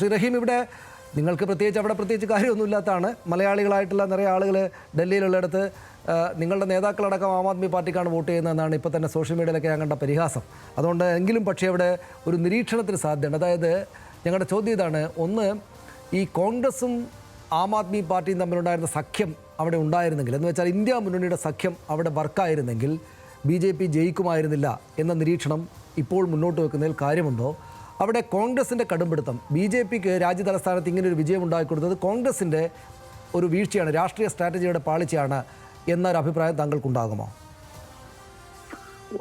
ശ്രീ റഹീം, ഇവിടെ നിങ്ങൾക്ക് പ്രത്യേകിച്ച് കാര്യമൊന്നുമില്ലാത്തതാണ്. മലയാളികളായിട്ടുള്ള നിറയെ ആളുകൾ ഡൽഹിയിലുള്ളിടത്ത് നിങ്ങളുടെ നേതാക്കളടക്കം ആം ആദ്മി പാർട്ടിക്കാണ് വോട്ട് ചെയ്യുന്നതെന്നാണ് ഇപ്പോൾ തന്നെ സോഷ്യൽ മീഡിയയിലൊക്കെ ഞാൻ കണ്ട പരിഹാസം. അതുകൊണ്ട് എങ്കിലും പക്ഷേ അവിടെ ഒരു നിരീക്ഷണത്തിന് സാധ്യതയുണ്ട്. അതായത് ഞങ്ങളുടെ ചോദ്യം ഇതാണ്: ഒന്ന്, ഈ കോൺഗ്രസും ആം ആദ്മി പാർട്ടിയും തമ്മിലുണ്ടായിരുന്ന സഖ്യം അവിടെ ഉണ്ടായിരുന്നെങ്കിൽ, എന്ന് വെച്ചാൽ ഇന്ത്യ മുന്നണിയുടെ സഖ്യം അവിടെ വർക്കായിരുന്നെങ്കിൽ BJP ജയിക്കുമായിരുന്നില്ല എന്ന നിരീക്ഷണം ഇപ്പോൾ മുന്നോട്ട് വെക്കുന്നതിൽ കാര്യമുണ്ടോ? അവിടെ കോൺഗ്രസിൻ്റെ കടുംപിടുത്തം, BJPക്ക് രാജ്യതലസ്ഥാനത്ത് ഇങ്ങനെ ഒരു വിജയം ഉണ്ടായിക്കൊടുത്തത് കോൺഗ്രസിൻ്റെ ഒരു വീഴ്ചയാണ്, രാഷ്ട്രീയ സ്ട്രാറ്റജിയുടെ പാളിച്ചയാണ് എന്നൊരു അഭിപ്രായം താങ്കൾക്കുണ്ടാകുമോ?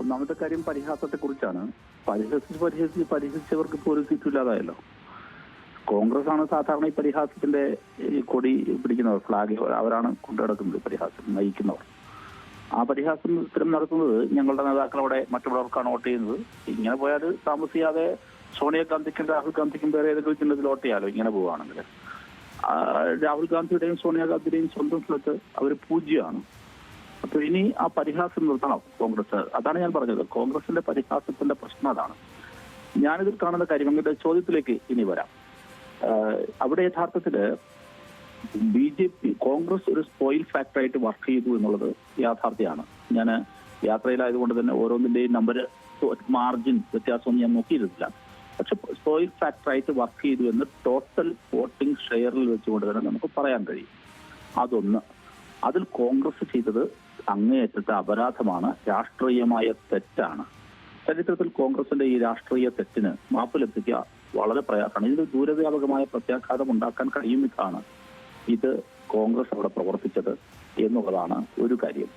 ഒന്നാമത്തെ കാര്യം പരിഹാസത്തെ കുറിച്ചാണ്. പരിഹസിച്ചവർക്ക് ഇപ്പോൾ ഒരു സീറ്റില്ലാതായല്ലോ. കോൺഗ്രസ് ആണ് സാധാരണ ഈ പരിഹാസത്തിന്റെ കൊടി പിടിക്കുന്നവർ, ഫ്ലാഗ് അവരാണ് കൊണ്ടുനടക്കുന്നത്, പരിഹാസം നയിക്കുന്നവർ. ആ പരിഹാസം ഇത്തരം നടത്തുന്നത് ഞങ്ങളുടെ നേതാക്കൾ അവിടെ മറ്റുള്ളവർക്കാണ് വോട്ട് ചെയ്യുന്നത്. ഇങ്ങനെ പോയാൽ താമസിയാതെ സോണിയാഗാന്ധിക്കും രാഹുൽ ഗാന്ധിക്കും വേറെ ഏതെങ്കിലും ചിഹ്നത്തിൽ വോട്ട് ചെയ്യാലോ ഇങ്ങനെ പോവുകയാണെങ്കിൽ. രാഹുൽ ഗാന്ധിയുടെയും സോണിയാഗാന്ധിയുടെയും സ്വന്തം സ്ഥലത്ത് അവർ പൂജ്യമാണ്. അപ്പൊ ഇനി ആ പരിഹാസം നിർത്തണം കോൺഗ്രസ്. അതാണ് ഞാൻ പറഞ്ഞത്, കോൺഗ്രസിന്റെ പരിഹാസത്തിന്റെ പ്രശ്നം അതാണ്. ഞാനിതിൽ കാണുന്ന കാര്യം, അങ്ങയുടെ ചോദ്യത്തിലേക്ക് ഇനി വരാം. അവിടെ യഥാർത്ഥത്തില് BJP കോൺഗ്രസ് ഒരു സ്പോയിൽ ഫാക്ടറായിട്ട് വർക്ക് ചെയ്തു എന്നുള്ളത് യാഥാർത്ഥ്യമാണ്. ഞാൻ യാത്രയിലായതുകൊണ്ട് തന്നെ ഓരോന്നിന്റെയും നമ്പർ മാർജിൻ വ്യത്യാസമൊന്നും ഞാൻ നോക്കിയിരുന്നില്ല. പക്ഷെ സ്പോയിൽ ഫാക്ടറായിട്ട് വർക്ക് ചെയ്തു എന്ന് ടോട്ടൽ വോട്ടിംഗ് ഷെയറിൽ വെച്ചുകൊണ്ട് തന്നെ നമുക്ക് പറയാൻ കഴിയും. അതൊന്ന്. അതിൽ കോൺഗ്രസ് ചെയ്തത് അങ്ങേയറ്റത്തെ അപരാധമാണ്, രാഷ്ട്രീയമായ തെറ്റാണ്. ചരിത്രത്തിൽ കോൺഗ്രസിന്റെ ഈ രാഷ്ട്രീയ തെറ്റിന് മാപ്പ് ലഭിക്കുക വളരെ പ്രയാസമാണ്. ഇതിന് ദൂരവ്യാപകമായ പ്രത്യാഘാതം ഉണ്ടാക്കാൻ കഴിയുന്നതാണ് ഇത് കോൺഗ്രസ് അവിടെ പ്രവർത്തിച്ചത് എന്നുള്ളതാണ് ഒരു കാര്യം.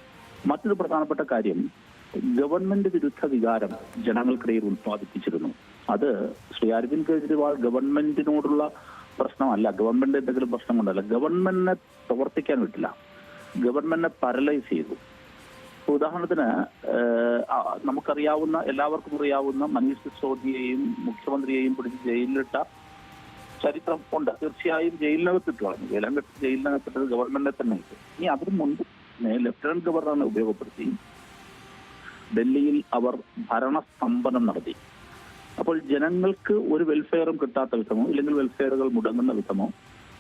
മറ്റൊരു പ്രധാനപ്പെട്ട കാര്യം, ഗവൺമെന്റ് വിരുദ്ധ വികാരം ജനങ്ങൾക്കിടയിൽ ഉത്പാദിപ്പിച്ചിരുന്നു. അത് ശ്രീ അരവിന്ദ് കെജ്രിവാൾ ഗവൺമെന്റിനോടുള്ള പ്രശ്നമല്ല, ഗവൺമെന്റ് എന്തെങ്കിലും പ്രശ്നം കൊണ്ടല്ല, ഗവൺമെന്റിനെ പ്രവർത്തിക്കാൻ വിട്ടില്ല, ഗവൺമെന്റിനെ പാരലൈസ് ചെയ്തു. ഉദാഹരണത്തിന് നമുക്കറിയാവുന്ന, എല്ലാവർക്കും അറിയാവുന്ന മനീഷ് സിസോദിയെയും മുഖ്യമന്ത്രിയെയും പിടിച്ച് ജയിലിലിട്ട ചരിത്രം ഉണ്ട്. തീർച്ചയായും ജയിലിനകത്തിട്ട് കളഞ്ഞു. ജയിലിനകത്തിട്ടത് ഗവൺമെന്റിനെ തന്നെ ഇട്ടു. ഇനി അതിനു മുൻപ് ലഫ്റ്റനന്റ് ഗവർണറിനെ ഉപയോഗപ്പെടുത്തി ഡൽഹിയിൽ അവർ ഭരണസ്തംഭനം നടത്തി. അപ്പോൾ ജനങ്ങൾക്ക് ഒരു വെൽഫെയറും കിട്ടാത്ത വിധമോ, ഇല്ലെങ്കിൽ വെൽഫെയറുകൾ മുടങ്ങുന്ന വിധമോ,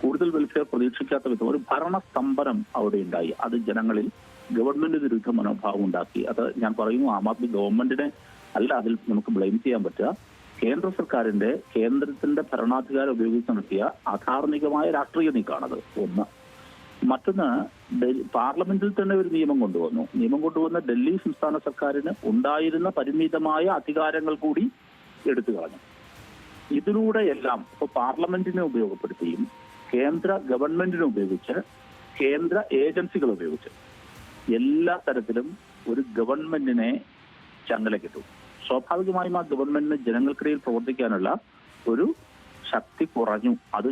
കൂടുതൽ വെൽഫെയർ പ്രതീക്ഷിക്കാത്ത വിധമോ ഒരു ഭരണസ്തംഭനം അവിടെ ഉണ്ടായി. അത് ജനങ്ങളിൽ ഗവൺമെന്റ് വിരുദ്ധ മനോഭാവം ഉണ്ടാക്കി. അത് ഞാൻ പറയുന്നു, ആം ആദ്മി ഗവൺമെന്റിനെ അല്ല അതിൽ നമുക്ക് ബ്ലെയിം ചെയ്യാൻ പറ്റുക. കേന്ദ്ര സർക്കാരിന്റെ, കേന്ദ്രത്തിന്റെ ഭരണാധികാരം ഉപയോഗിച്ച് നടത്തിയ അധാർമികമായ രാഷ്ട്രീയ നീക്കമാണത്. ഒന്ന്. മറ്റൊന്ന്, പാർലമെന്റിൽ തന്നെ ഒരു നിയമം കൊണ്ടുവന്നു. നിയമം കൊണ്ടുവന്ന ഡൽഹി സംസ്ഥാന സർക്കാരിന് ഉണ്ടായിരുന്ന പരിമിതമായ അധികാരങ്ങൾ കൂടി എടുത്തു കളഞ്ഞു. ഇതിലൂടെ എല്ലാം ഇപ്പൊ പാർലമെന്റിനെ ഉപയോഗപ്പെടുത്തിയും കേന്ദ്ര ഗവൺമെന്റിനെ ഉപയോഗിച്ച്, കേന്ദ്ര ഏജൻസികൾ ഉപയോഗിച്ച് എല്ലാ തരത്തിലും ഒരു ഗവൺമെന്റിനെ ചങ്ങലക്കിട്ടു. സ്വാഭാവികമായും ആ ഗവൺമെന്റിന് ജനങ്ങൾക്കിടയിൽ പ്രവർത്തിക്കാനുള്ള ഒരു ശക്തി കുറഞ്ഞു. അത്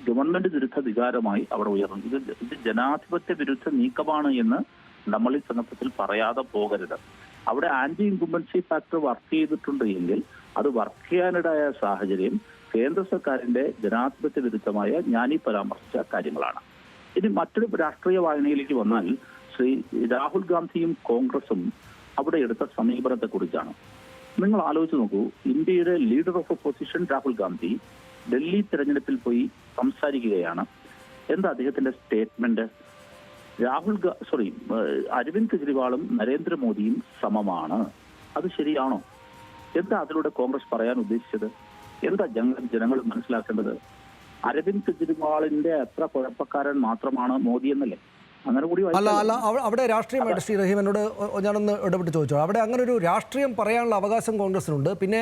ഗവൺമെന്റ് വിരുദ്ധ വികാരമായി അവിടെ ഉയർന്നു. ഇത് ജനാധിപത്യ വിരുദ്ധ നീക്കമാണ് എന്ന് നമ്മൾ ഈ സന്ദർഭത്തിൽ പറയാതെ പോകരുത്. അവിടെ ആന്റി ഇൻകുംബൻസി ഫാക്ടർ വർക്ക് ചെയ്തിട്ടുണ്ട് എങ്കിൽ അത് വർക്ക് ചെയ്യാനിടയായ സാഹചര്യം കേന്ദ്ര സർക്കാരിന്റെ ജനാധിപത്യ വിരുദ്ധമായ ഞാനീ പരാമർശിച്ച കാര്യങ്ങളാണ്. ഇനി മറ്റൊരു രാഷ്ട്രീയ വായനയിലേക്ക് വന്നാൽ, ശ്രീ രാഹുൽ ഗാന്ധിയും കോൺഗ്രസും അവിടെ എടുത്ത സമീപനത്തെ കുറിച്ചാണ്. നിങ്ങൾ ആലോചിച്ച് നോക്കൂ, ഇന്ത്യയുടെ leader of opposition Rahul Gandhi Delhi തെരഞ്ഞെടുപ്പിൽ പോയി സംസാരിക്കുകയാണ്. എന്താ അദ്ദേഹത്തിന്റെ സ്റ്റേറ്റ്മെന്റ്? അരവിന്ദ് കെജ്രിവാളും നരേന്ദ്രമോദിയും സമമാണ്. അത് ശരിയാണോ? എന്താ അതിലൂടെ കോൺഗ്രസ് പറയാൻ ഉദ്ദേശിച്ചത്? എന്താ ജനങ്ങൾ മനസ്സിലാക്കേണ്ടത്? അരവിന്ദ് കെജ്രിവാളിന്റെ അത്ര കുഴപ്പക്കാരൻ മാത്രമാണ് മോദി എന്നല്ലേ? അങ്ങനെ കൂടി അല്ല, അവിടെ രാഷ്ട്രീയമായിട്ട് ശ്രീ റഹീം എന്നോട് ഞാനൊന്ന് ഇടപെട്ട് ചോദിച്ചോ. അവിടെ അങ്ങനെ ഒരു രാഷ്ട്രീയം പറയാനുള്ള അവകാശം കോൺഗ്രസിനുണ്ട്. പിന്നെ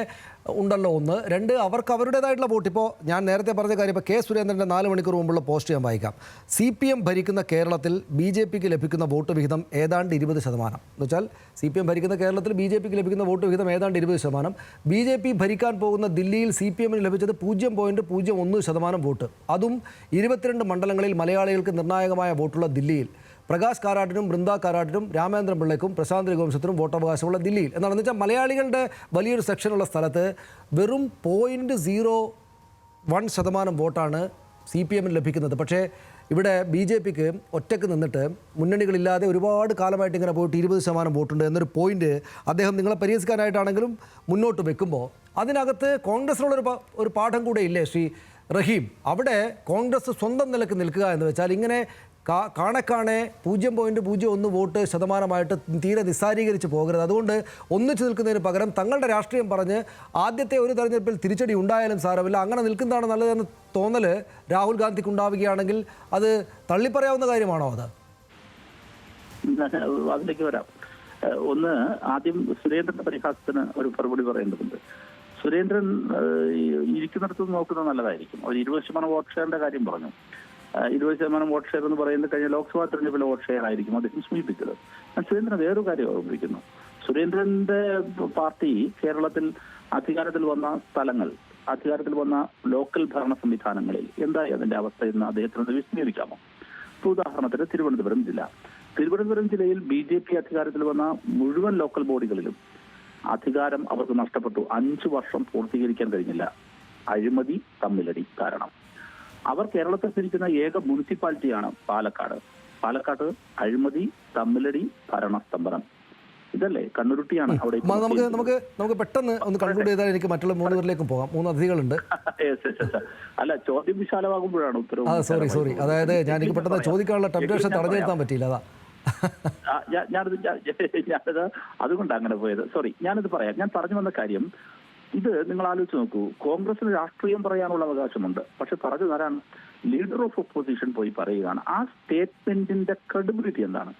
ഉണ്ടല്ലോ, ഒന്ന്. രണ്ട്, അവർക്ക് അവരുടേതായിട്ടുള്ള വോട്ട്. ഇപ്പോൾ ഞാൻ നേരത്തെ പറഞ്ഞ കാര്യം, ഇപ്പോൾ കെ സുരേന്ദ്രൻ്റെ 4 മണിക്കൂർ മുമ്പുള്ള പോസ്റ്റ് ഞാൻ വായിക്കാം. CPM ഭരിക്കുന്ന കേരളത്തിൽ BJPക്ക് ലഭിക്കുന്ന വോട്ട് വിഹിതം ഏതാണ്ട് 20%. എന്ന് വെച്ചാൽ CPM ഭരിക്കുന്ന കേരളത്തിൽ BJPക്ക് ലഭിക്കുന്ന വോട്ട് വിഹിതം ഏതാണ്ട് 20%. BJP ഭരിക്കാൻ പോകുന്ന ദില്ലിയിൽ CPMന് ലഭിച്ചത് 0.01% വോട്ട്. അതും 22 മണ്ഡലങ്ങളിൽ മലയാളികൾക്ക് നിർണായകമായ വോട്ടുള്ള ദില്ലിയിൽ. പ്രകാശ് കാരാട്ടിനും ബൃന്ദ കാരാട്ടിനും രാമേന്ദ്രൻ പിള്ളയ്ക്കും പ്രശാന്ത് രഘുവംശത്തിനും വോട്ടവകാശമുള്ള ദില്ലിയിൽ. എന്താണെന്ന് വെച്ചാൽ മലയാളികളുടെ വലിയൊരു സെക്ഷനുള്ള സ്ഥലത്ത് വെറും 0.01% വോട്ടാണ് CPMന് ലഭിക്കുന്നത്. പക്ഷേ ഇവിടെ BJPക്ക് ഒറ്റക്ക് നിന്നിട്ട് മുന്നണികളില്ലാതെ ഒരുപാട് കാലമായിട്ട് ഇങ്ങനെ പോയിട്ട് 20% വോട്ടുണ്ട് എന്നൊരു പോയിന്റ് അദ്ദേഹം നിങ്ങളെ പരിഹസിക്കാനായിട്ടാണെങ്കിലും മുന്നോട്ട് വെക്കുമ്പോൾ അതിനകത്ത് കോൺഗ്രസിനുള്ളൊരു പാഠം കൂടെ ഇല്ലേ ശ്രീ റഹീം, അവിടെ കോൺഗ്രസ് സ്വന്തം നിലക്ക് നിൽക്കുക എന്ന് വെച്ചാൽ ഇങ്ങനെ കാണെ 0.01 വോട്ട് ശതമാനമായിട്ട് തീരെ നിസ്സാരീകരിച്ച് പോകരുത്. അതുകൊണ്ട് ഒന്നിച്ചു നിൽക്കുന്നതിന് പകരം തങ്ങളുടെ രാഷ്ട്രീയം പറഞ്ഞ് ആദ്യത്തെ ഒരു തെരഞ്ഞെടുപ്പിൽ തിരിച്ചടി ഉണ്ടായാലും സാരമില്ല, അങ്ങനെ നിൽക്കുന്നതാണ് നല്ലതെന്ന് തോന്നൽ രാഹുൽ ഗാന്ധിക്ക് ഉണ്ടാവുകയാണെങ്കിൽ അത് തള്ളിപ്പറയാവുന്ന കാര്യമാണോ? അത് അതിലേക്ക് വരാം. ഒന്ന്, ആദ്യം സുരേന്ദ്രന്റെ പരിഹാസത്തിന് ഒരു മറുപടി പറയേണ്ടതുണ്ട്. സുരേന്ദ്രൻ ഇരിക്കുന്നിടത്ത് നോക്കുന്നത് നല്ലതായിരിക്കും. ഒരു 20% വോട്ട് ഷെയറിന്റെ കാര്യം പറഞ്ഞു. 20% വോട്ട് ഷെയർ എന്ന് പറയുന്നത് കഴിഞ്ഞ ലോക്സഭാ തെരഞ്ഞെടുപ്പിലെ വോട്ട് ഷെയർ ആയിരിക്കും അദ്ദേഹം സൂചിപ്പിച്ചത്. സുരേന്ദ്രൻ വേറൊരു കാര്യം ഓർമ്മിപ്പിക്കുന്നു. സുരേന്ദ്രന്റെ പാർട്ടി കേരളത്തിൽ അധികാരത്തിൽ വന്ന സ്ഥലങ്ങൾ, അധികാരത്തിൽ വന്ന ലോക്കൽ ഭരണ സംവിധാനങ്ങളിൽ എന്തായി അതിന്റെ അവസ്ഥ എന്ന് അദ്ദേഹത്തിനോട് വിശദീകരിക്കാമോ? ഉദാഹരണത്തിന് തിരുവനന്തപുരം ജില്ല. തിരുവനന്തപുരം ജില്ലയിൽ BJP അധികാരത്തിൽ വന്ന മുഴുവൻ ലോക്കൽ ബോഡികളിലും അധികാരം അവർക്ക് നഷ്ടപ്പെട്ടു. 5 വർഷം പൂർത്തീകരിക്കാൻ കഴിഞ്ഞില്ല. അഴിമതി, തമ്മിലടി കാരണം. അവർ കേരളത്തിൽ ഭരിക്കുന്ന ഏക മുനിസിപ്പാലിറ്റിയാണ് പാലക്കാട്. പാലക്കാട് അഴിമതി, തമ്മിലടി, ഭരണസ്തംഭനം. ഇതല്ലേ കണ്ണുരുട്ടിയാണ് അവിടെ. നമുക്ക് പെട്ടെന്ന് ഒന്ന് കൺക്ലൂഡ് ചെയ്താൽ എനിക്ക് മറ്റുള്ള 3 പേരിലേക്കും പോകാം. 3 അതിഥികളുണ്ട്. അല്ല, ചോദ്യം വിശാലമാകുമ്പോഴാണ് ഉത്തരവ്. സോറി, അതായത് ഞാൻ എനിക്ക് പെട്ടെന്ന് ചോദിക്കാനുള്ള ടെംപ്റ്റേഷൻ തടഞ്ഞു നിർത്താൻ പറ്റിയില്ല. അതാ ഞാനത് അതുകൊണ്ട് അങ്ങനെ പോയത്. സോറി, ഞാനിത് പറയാം. ഞാൻ പറഞ്ഞു വന്ന കാര്യം ഇത് നിങ്ങൾ ആലോചിച്ച് നോക്കൂ. കോൺഗ്രസിന് രാഷ്ട്രീയം പറയാനുള്ള അവകാശമുണ്ട്. പക്ഷെ പറഞ്ഞു തരാൻ ലീഡർ ഓഫ് ഒപ്പോസിഷൻ പോയി പറയുകയാണ്. ആ സ്റ്റേറ്റ്മെന്റിന്റെ ക്രെഡിബിലിറ്റി എന്താണ്?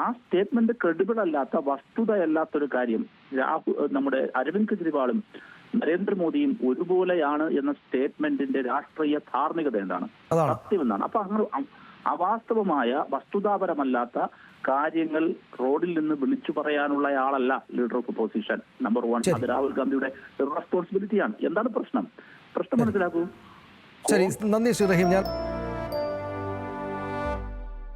ആ സ്റ്റേറ്റ്മെന്റ് ക്രെഡിബിൾ അല്ലാത്ത, വസ്തുതയല്ലാത്തൊരു കാര്യം നമ്മുടെ അരവിന്ദ് കെജ്രിവാളും നരേന്ദ്രമോദിയും ഒരുപോലെയാണ് എന്ന സ്റ്റേറ്റ്മെന്റിന്റെ രാഷ്ട്രീയ ധാർമ്മികത എന്താണ്? സത്യം എന്താണ്? അപ്പൊ അങ്ങനെ അവാസ്തവമായ, വസ്തുതാപരമല്ലാത്ത കാര്യങ്ങൾ റോഡിൽ നിന്ന് വിളിച്ചു പറയാനുള്ള ആളല്ല ലീഡർ ഓഫ് ഒപ്പോസിഷൻ. നമ്പർ 1, അത് രാഹുൽ ഗാന്ധിയുടെ റെസ്പോൺസിബിലിറ്റിയാണ്. എന്താണ് പ്രശ്നം മനസ്സിലാക്കൂ. ശരി, നന്ദി ശ്രീ റഹീം. ഞാൻ